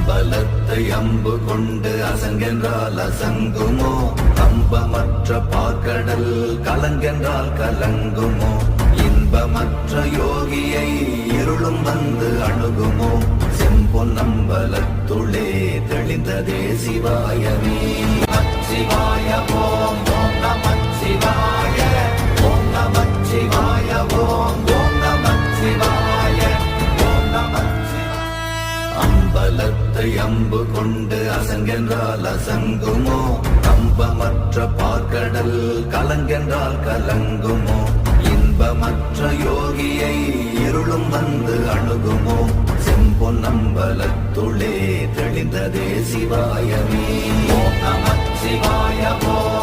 அம்பலத்தை அம்பு கொண்டு அசங்கென்றால் அசங்குமோ, கம்பமற்ற பார்க்கடல் கலங்கென்றால் கலங்குமோ, இன்பமற்ற யோகியை இருளும் வந்து அணுகுமோ, செம்பொன்னம்பலத்துளே தெளிந்ததே சிவாயமே. சிவாய ஓம் ஓம் நமச்சிவாய, ஓம் நமச்சிவாய ஓம் ஓம் நமச்சிவாய, ஓம் நமச்சிவாய. அம்பலத்தை அம்பு கொண்டு அசங்கென்றால் அசங்குமோ, கம்பமற்ற பார்க்கடல் கலங்கென்றால் கலங்குமோ, இன்பமற்ற யோகியை இருளும் வந்து அணுகுமோ, செம்பொன்னம்பலத்துளே தெளிந்ததே சிவாயமே. ஓம் நமச்சிவாய ஓம்